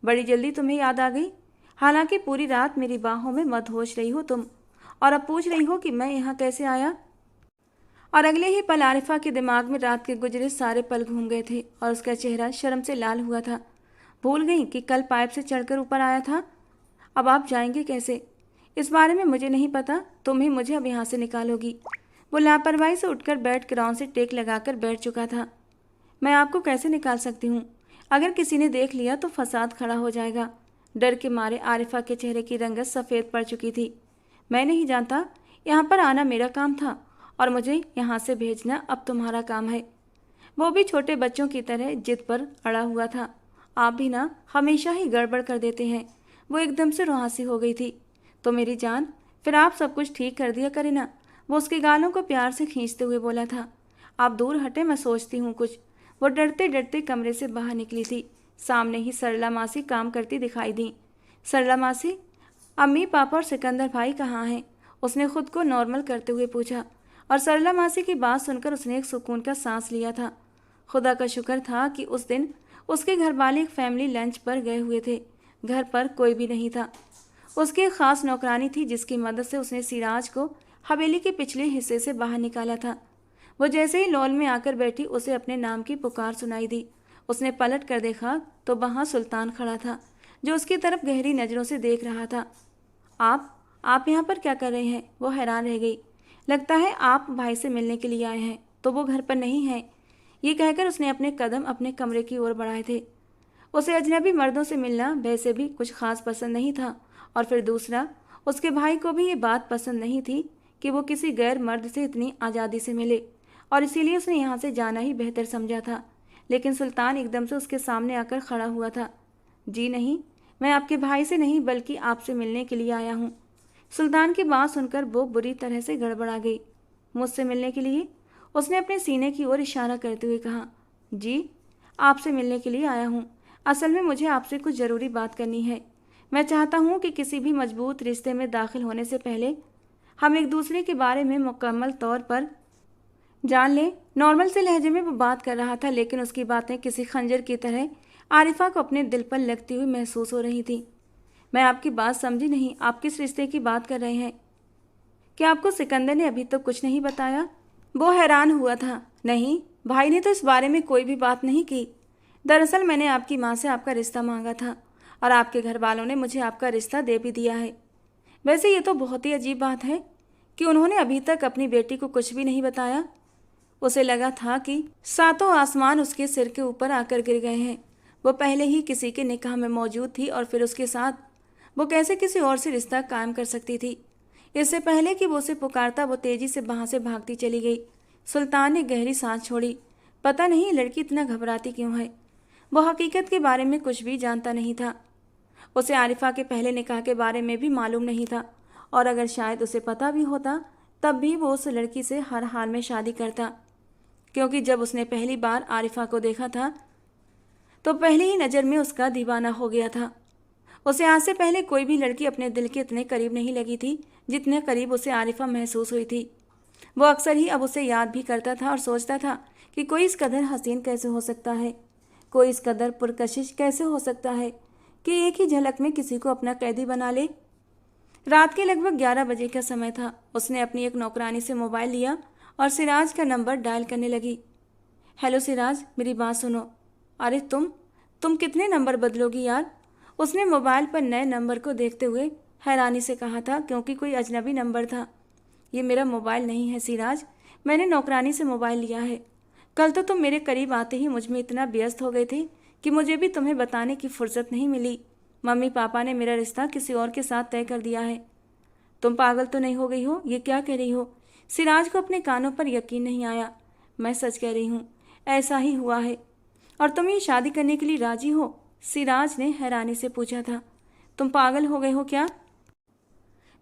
बड़ी जल्दी तुम्हें याद आ गई? हालांकि पूरी रात मेरी बाहों में मदहोश रही हो तुम, और अब पूछ रही हो कि मैं यहाँ कैसे आया। और अगले ही पल आरिफा के दिमाग में रात के गुजरे सारे पल घूम गए थे और उसका चेहरा शर्म से लाल हुआ था। भूल गई कि कल पाइप से चढ़कर ऊपर आया था। अब आप जाएंगे कैसे? इस बारे में मुझे नहीं पता, तुम ही मुझे अब यहाँ से निकालोगी। वो लापरवाही से उठकर बेड ग्राउंड से टेक लगाकर बैठ चुका था। मैं आपको कैसे निकाल सकती हूँ? अगर किसी ने देख लिया तो फसाद खड़ा हो जाएगा। डर के मारे आरिफा के चेहरे की रंगत सफ़ेद पड़ चुकी थी। मैं नहीं जानता, यहाँ पर आना मेरा काम था और मुझे यहाँ से भेजना अब तुम्हारा काम है। वो भी छोटे बच्चों की तरह जिद पर अड़ा हुआ था। आप भी ना हमेशा ही गड़बड़ कर देते हैं। वो एकदम से रुआसी हो गई थी। तो मेरी जान, फिर आप सब कुछ ठीक कर दिया करे ना। वो उसके गालों को प्यार से खींचते हुए बोला था। आप दूर हटे, मैं सोचती हूँ कुछ। वो डरते डरते कमरे से बाहर निकली थी। सामने ही सरला मासी काम करती दिखाई दी। सरला मासी, अम्मी पापा और सिकंदर भाई कहाँ हैं? उसने खुद को नॉर्मल करते हुए पूछा। और सरला मासी की बात सुनकर उसने एक सुकून का सांस लिया था। खुदा का शुक्र था कि उस दिन उसके घर वाले एक फैमिली लंच पर गए हुए थे। घर पर कोई भी नहीं था। उसकी एक खास नौकरानी थी जिसकी मदद से उसने सिराज को हवेली के पिछले हिस्से से बाहर निकाला था। वो जैसे ही लॉन में आकर बैठी उसे अपने नाम की पुकार सुनाई दी। उसने पलट कर देखा तो वहाँ सुल्तान खड़ा था, जो उसकी तरफ गहरी नज़रों से देख रहा था। आप यहाँ पर क्या कर रहे हैं? वो हैरान रह गई। लगता है आप भाई से मिलने के लिए आए हैं, तो वो घर पर नहीं है। ये कहकर उसने अपने कदम अपने कमरे की ओर बढ़ाए थे। उसे अजनबी मर्दों से मिलना वैसे भी कुछ खास पसंद नहीं था, और फिर दूसरा, उसके भाई को भी ये बात पसंद नहीं थी कि वो किसी गैर मर्द से इतनी आज़ादी से मिले, और इसीलिए उसने यहाँ से जाना ही बेहतर समझा था। लेकिन सुल्तान एकदम से उसके सामने आकर खड़ा हुआ था। जी नहीं, मैं आपके भाई से नहीं बल्कि आपसे मिलने के लिए आया हूँ। सुल्तान की बात सुनकर वो बुरी तरह से गड़बड़ा गई। मुझसे मिलने के लिए? उसने अपने सीने की ओर इशारा करते हुए कहा। जी, आपसे मिलने के लिए आया हूँ। असल में मुझे आपसे कुछ ज़रूरी बात करनी है। मैं चाहता हूँ कि किसी भी मजबूत रिश्ते में दाखिल होने से पहले हम एक दूसरे के बारे में मुकम्मल तौर पर जान लें। नॉर्मल से लहजे में वो बात कर रहा था, लेकिन उसकी बातें किसी खंजर की तरह आरिफा को अपने दिल पर लगती हुई महसूस हो रही थी। मैं आपकी बात समझी नहीं, आप किस रिश्ते की बात कर रहे हैं? क्या आपको सिकंदर ने अभी तक कुछ नहीं बताया? वो हैरान हुआ था। नहीं, भाई ने तो इस बारे में कोई भी बात नहीं की। दरअसल मैंने आपकी माँ से आपका रिश्ता मांगा था और आपके घर वालों ने मुझे आपका रिश्ता दे भी दिया है। वैसे ये तो बहुत ही अजीब बात है कि उन्होंने अभी तक अपनी बेटी को कुछ भी नहीं बताया। उसे लगा था कि सातों आसमान उसके सिर के ऊपर आकर गिर गए हैं। वो पहले ही किसी के निकाह में मौजूद थी और फिर उसके साथ वो कैसे किसी और से रिश्ता कायम कर सकती थी? इससे पहले कि वो उसे पुकारता वो तेजी से वहाँ से भागती चली गई। सुल्तान ने गहरी सांस छोड़ी। पता नहीं लड़की इतना घबराती क्यों है। वो हकीकत के बारे में कुछ भी जानता नहीं था। उसे आरिफा के पहले निकाह के बारे में भी मालूम नहीं था, और अगर शायद उसे पता भी होता तब भी वो उस लड़की से हर हाल में शादी करता, क्योंकि जब उसने पहली बार आरिफा को देखा था तो पहली ही नज़र में उसका दीवाना हो गया था। उसे आज से पहले कोई भी लड़की अपने दिल के इतने करीब नहीं लगी थी जितने करीब उसे आरिफा महसूस हुई थी। वो अक्सर ही अब उसे याद भी करता था और सोचता था कि कोई इस कदर हसीन कैसे हो सकता है, कोई इस कदर पुरकशिश कैसे हो सकता है कि एक ही झलक में किसी को अपना कैदी बना ले। रात के लगभग 11 बजे का समय था। उसने अपनी एक नौकरानी से मोबाइल लिया और सिराज का नंबर डायल करने लगी। हेलो सिराज, मेरी बात सुनो। अरे तुम कितने नंबर बदलोगी यार? उसने मोबाइल पर नए नंबर को देखते हुए हैरानी से कहा था, क्योंकि कोई अजनबी नंबर था। ये मेरा मोबाइल नहीं है सिराज, मैंने नौकरानी से मोबाइल लिया है। कल तो तुम मेरे करीब आते ही मुझ में इतना व्यस्त हो गए थे कि मुझे भी तुम्हें बताने की फुर्सत नहीं मिली। मम्मी पापा ने मेरा रिश्ता किसी और के साथ तय कर दिया है। तुम पागल तो नहीं हो गई हो? ये क्या कह रही हो? सिराज को अपने कानों पर यकीन नहीं आया। मैं सच कह रही हूँ, ऐसा ही हुआ है। और तुम ये शादी करने के लिए राजी हो? सिराज ने हैरानी से पूछा था। तुम पागल हो गए हो क्या?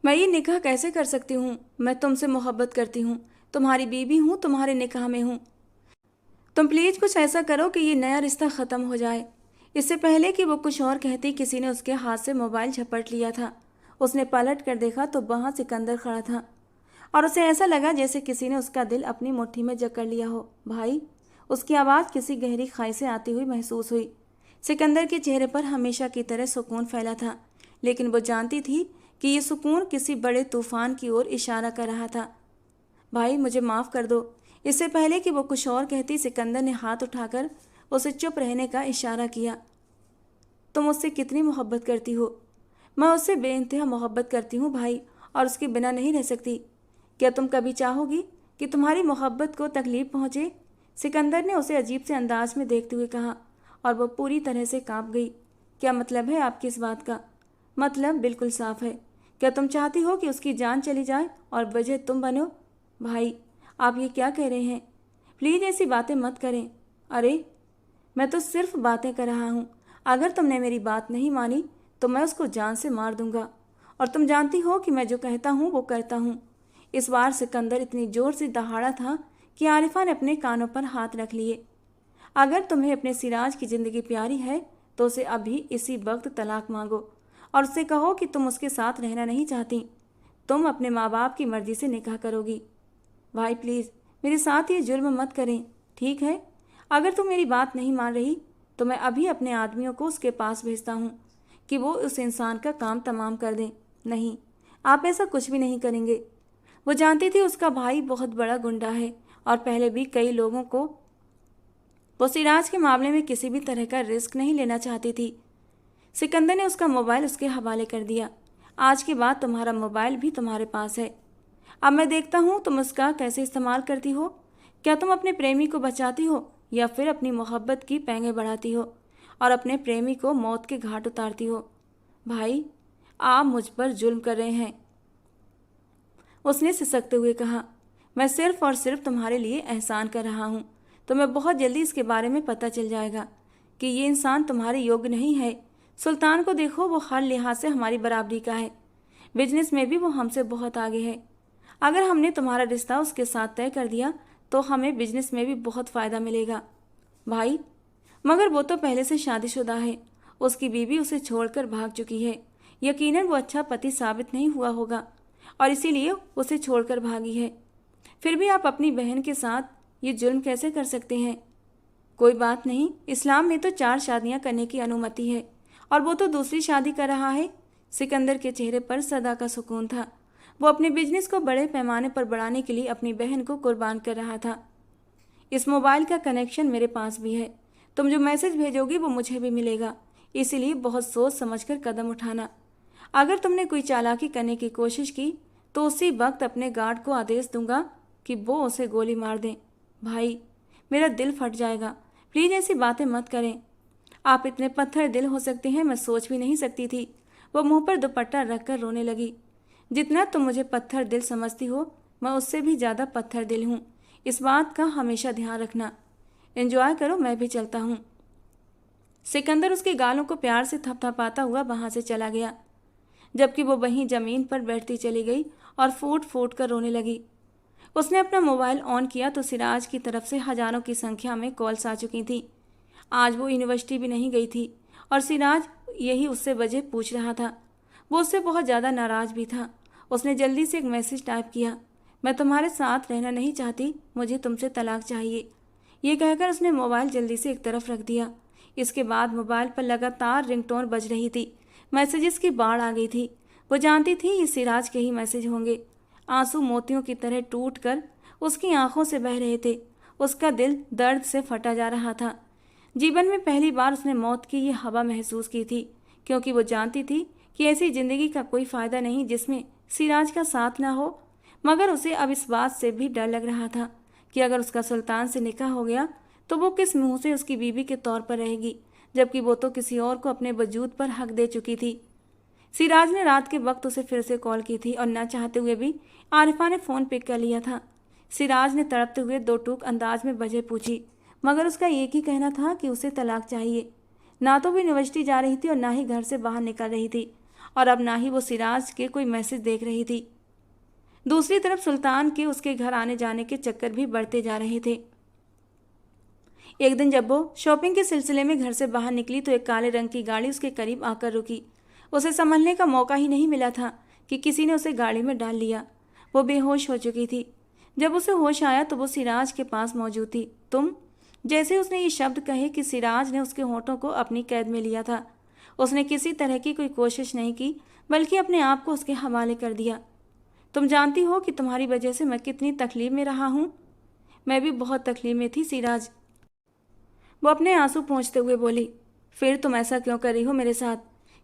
मैं ये निकाह कैसे कर सकती हूँ? मैं तुमसे मोहब्बत करती हूँ, तुम्हारी बीवी हूँ, तुम्हारे निकाह में हूँ। तुम प्लीज़ कुछ ऐसा करो कि ये नया रिश्ता ख़त्म हो जाए। इससे पहले कि वो कुछ और कहती, किसी ने उसके हाथ से मोबाइल झपट लिया था। उसने पलट कर देखा तो वहाँ सिकंदर खड़ा था, और उसे ऐसा लगा जैसे किसी ने उसका दिल अपनी मुट्ठी में जकड़ लिया हो। भाई, उसकी आवाज़ किसी गहरी खाई से आती हुई महसूस हुई। सिकंदर के चेहरे पर हमेशा की तरह सुकून फैला था, लेकिन वो जानती थी कि ये सुकून किसी बड़े तूफान की ओर इशारा कर रहा था। भाई मुझे माफ़ कर दो। इससे पहले कि वो कुछ और कहती, सिकंदर ने हाथ उठाकर उसे चुप रहने का इशारा किया। तुम उससे कितनी मोहब्बत करती हो? मैं उससे बेइंतहा मोहब्बत करती हूँ भाई, और उसके बिना नहीं रह सकती। क्या तुम कभी चाहोगी कि तुम्हारी मोहब्बत को तकलीफ पहुँचे? सिकंदर ने उसे अजीब से अंदाज में देखते हुए कहा, और वह पूरी तरह से कांप गई। क्या मतलब है आपकी इस बात का? मतलब बिल्कुल साफ है। क्या तुम चाहती हो कि उसकी जान चली जाए और वजह तुम बनो? भाई आप ये क्या कह रहे हैं? प्लीज़ ऐसी बातें मत करें। अरे मैं तो सिर्फ बातें कर रहा हूँ। अगर तुमने मेरी बात नहीं मानी तो मैं उसको जान से मार दूंगा, और तुम जानती हो कि मैं जो कहता हूँ वो करता हूँ। इस बार सिकंदर इतनी जोर से दहाड़ा था कि आरिफा ने अपने कानों पर हाथ रख लिए। अगर तुम्हें अपने सिराज की ज़िंदगी प्यारी है तो उसे अभी इसी वक्त तलाक मांगो, और उससे कहो कि तुम उसके साथ रहना नहीं चाहती। तुम अपने माँ बाप की मर्जी से निकाह करोगी। भाई प्लीज़ मेरे साथ ये जुल्म मत करें, ठीक है? अगर तुम मेरी बात नहीं मान रही तो मैं अभी अपने आदमियों को उसके पास भेजता हूँ कि वो उस इंसान का काम तमाम कर दें। नहीं, आप ऐसा कुछ भी नहीं करेंगे। वो जानती थी उसका भाई बहुत बड़ा गुंडा है, और पहले भी कई लोगों को वो सिराज के मामले में किसी भी तरह का रिस्क नहीं लेना चाहती थी। सिकंदर ने उसका मोबाइल उसके हवाले कर दिया। आज के बाद तुम्हारा मोबाइल भी तुम्हारे पास है। अब मैं देखता हूँ तुम उसका कैसे इस्तेमाल करती हो। क्या तुम अपने प्रेमी को बचाती हो या फिर अपनी मोहब्बत की पैंगे बढ़ाती हो और अपने प्रेमी को मौत के घाट उतारती हो? भाई आप मुझ पर जुल्म कर रहे हैं, उसने सिसकते हुए कहा। मैं सिर्फ और सिर्फ तुम्हारे लिए एहसान कर रहा हूँ। तुम्हें बहुत जल्दी इसके बारे में पता चल जाएगा कि ये इंसान तुम्हारे योग्य नहीं है। सुल्तान को देखो, वो हर लिहाज से हमारी बराबरी का है। बिजनेस में भी वो हमसे बहुत आगे है। अगर हमने तुम्हारा रिश्ता उसके साथ तय कर दिया तो हमें बिजनेस में भी बहुत फ़ायदा मिलेगा। भाई मगर वो तो पहले से शादीशुदा है। उसकी बीवी उसे छोड़कर भाग चुकी है। यकीनन वो अच्छा पति साबित नहीं हुआ होगा और इसीलिए उसे छोड़कर भागी है। फिर भी आप अपनी बहन के साथ ये जुल्म कैसे कर सकते हैं? कोई बात नहीं, इस्लाम में तो 4 शादियां करने की अनुमति है, और वो तो दूसरी शादी कर रहा है। सिकंदर के चेहरे पर सदा का सुकून था। वो अपने बिजनेस को बड़े पैमाने पर बढ़ाने के लिए अपनी बहन को कुर्बान कर रहा था। इस मोबाइल का कनेक्शन मेरे पास भी है। तुम जो मैसेज भेजोगी वो मुझे भी मिलेगा, इसीलिए बहुत सोच समझकर कदम उठाना। अगर तुमने कोई चालाकी करने की कोशिश की तो उसी वक्त अपने गार्ड को आदेश दूंगा कि वो उसे गोली मार दें। भाई मेरा दिल फट जाएगा। प्लीज़ ऐसी बातें मत करें। आप इतने पत्थर दिल हो सकते हैं, मैं सोच भी नहीं सकती थी। वो मुंह पर दुपट्टा रखकर रोने लगी। जितना तुम मुझे पत्थर दिल समझती हो, मैं उससे भी ज़्यादा पत्थर दिल हूँ। इस बात का हमेशा ध्यान रखना। एंजॉय करो, मैं भी चलता हूँ। सिकंदर उसके गालों को प्यार से थपथपाता हुआ वहाँ से चला गया, जबकि वो वहीं ज़मीन पर बैठती चली गई और फूट फूट कर रोने लगी। उसने अपना मोबाइल ऑन किया तो सिराज की तरफ से हज़ारों की संख्या में कॉल्स आ चुकी थी। आज वो यूनिवर्सिटी भी नहीं गई थी और सिराज यही उससे वजह पूछ रहा था। वो उससे बहुत ज़्यादा नाराज़ भी था। उसने जल्दी से एक मैसेज टाइप किया, मैं तुम्हारे साथ रहना नहीं चाहती, मुझे तुमसे तलाक चाहिए। ये कहकर उसने मोबाइल जल्दी से एक तरफ रख दिया। इसके बाद मोबाइल पर लगातार रिंगटोन बज रही थी। मैसेजेस की बाढ़ आ गई थी। वो जानती थी ये सिराज के ही मैसेज होंगे। आंसू मोतियों की तरह टूट कर उसकी आंखों से बह रहे थे। उसका दिल दर्द से फटा जा रहा था। जीवन में पहली बार उसने मौत की ये हवा महसूस की थी, क्योंकि वो जानती थी कि ऐसी ज़िंदगी का कोई फ़ायदा नहीं जिसमें सिराज का साथ ना हो। मगर उसे अब इस बात से भी डर लग रहा था कि अगर उसका सुल्तान से निकाह हो गया तो वो किस मुंह से उसकी बीवी के तौर पर रहेगी, जबकि वो तो किसी और को अपने वजूद पर हक दे चुकी थी। सिराज ने रात के वक्त उसे फिर से कॉल की थी और न चाहते हुए भी आरिफा ने फ़ोन पिक कर लिया था। सिराज ने तड़पते हुए दो टूक अंदाज में वजह पूछी, मगर उसका एक ही कहना था कि उसे तलाक चाहिए। ना तो वो यूनिवर्सिटी जा रही थी और ना ही घर से बाहर निकल रही थी, और अब ना ही वो सिराज के कोई मैसेज देख रही थी। दूसरी तरफ सुल्तान के उसके घर आने जाने के चक्कर भी बढ़ते जा रहे थे। एक दिन जब वो शॉपिंग के सिलसिले में घर से बाहर निकली तो एक काले रंग की गाड़ी उसके करीब आकर रुकी। उसे संभलने का मौका ही नहीं मिला था कि किसी ने उसे गाड़ी में डाल लिया। वो बेहोश हो चुकी थी। जब उसे होश आया तो वो सिराज के पास मौजूद थी। तुम? जैसे उसने ये शब्द कहे कि सिराज ने उसके होठों को अपनी कैद में लिया था। उसने किसी तरह की कोई कोशिश नहीं की, बल्कि अपने आप को उसके हवाले कर दिया। तुम जानती हो कि तुम्हारी वजह से मैं कितनी तकलीफ में रहा हूँ। मैं भी बहुत तकलीफ में थी सिराज, वो अपने आंसू पोंछते हुए बोली। फिर तुम ऐसा क्यों कर रही हो मेरे साथ?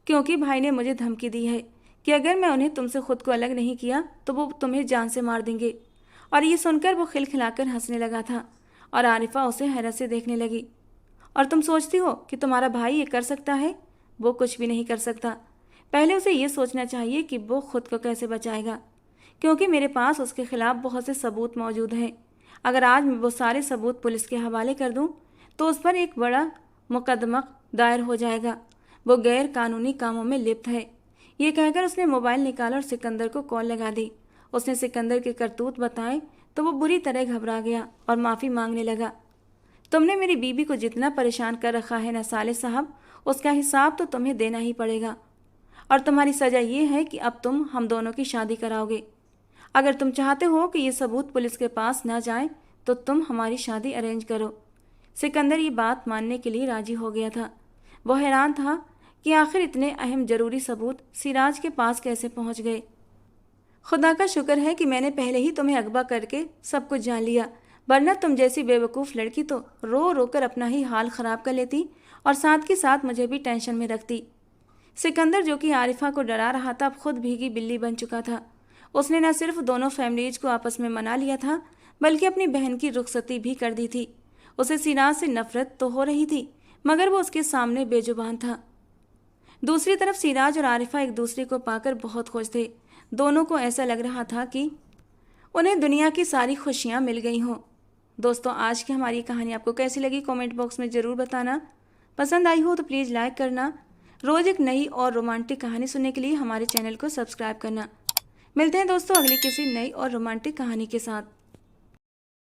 क्योंकि भाई ने मुझे धमकी दी है कि अगर मैं उन्हें तुमसे खुद को अलग नहीं किया तो वो तुम्हें जान से मार देंगे। और ये सुनकर वो खिलखिलाकर हंसने लगा था और आरिफा उसे हैरत से देखने लगी। और तुम सोचती हो कि तुम्हारा भाई ये कर सकता है? वो कुछ भी नहीं कर सकता। पहले उसे ये सोचना चाहिए कि वो खुद को कैसे बचाएगा, क्योंकि मेरे पास उसके खिलाफ बहुत से सबूत मौजूद हैं। अगर आज मैं वो सारे सबूत पुलिस के हवाले कर दूं तो उस पर एक बड़ा मुकदमा दायर हो जाएगा। वो गैर कानूनी कामों में लिप्त है। ये कहकर उसने मोबाइल निकाला और सिकंदर को कॉल लगा दी। उसने सिकंदर के करतूत बताए तो वो बुरी तरह घबरा गया और माफ़ी मांगने लगा। तुमने मेरी बीबी को जितना परेशान कर रखा है ना साले साहब, उसका हिसाब तो तुम्हें देना ही पड़ेगा। और तुम्हारी सज़ा ये है कि अब तुम हम दोनों की शादी कराओगे। अगर तुम चाहते हो कि ये सबूत पुलिस के पास ना जाए तो तुम हमारी शादी अरेंज करो। सिकंदर ये बात मानने के लिए राजी हो गया था। वो हैरान था कि आखिर इतने अहम ज़रूरी सबूत सिराज के पास कैसे पहुंच गए। खुदा का शुक्र है कि मैंने पहले ही तुम्हें अगवा करके सब कुछ जान लिया, वरना तुम जैसी बेवकूफ़ लड़की तो रो रो कर अपना ही हाल ख़राब कर लेती और साथ के साथ मुझे भी टेंशन में रखती। सिकंदर, जो कि आरिफा को डरा रहा था, अब खुद भीगी बिल्ली बन चुका था। उसने न सिर्फ दोनों फैमिलीज को आपस में मना लिया था, बल्कि अपनी बहन की रुखसती भी कर दी थी। उसे सिराज से नफरत तो हो रही थी, मगर वो उसके सामने बेजुबान था। दूसरी तरफ सिराज और आरिफा एक दूसरे को पाकर बहुत खुश थे। दोनों को ऐसा लग रहा था कि उन्हें दुनिया की सारी खुशियाँ मिल गई हों। दोस्तों, आज की हमारी कहानी आपको कैसी लगी कमेंट बॉक्स में ज़रूर बताना। पसंद आई हो तो प्लीज़ लाइक करना। रोज़ एक नई और रोमांटिक कहानी सुनने के लिए हमारे चैनल को सब्सक्राइब करना। मिलते हैं दोस्तों अगली किसी नई और रोमांटिक कहानी के साथ।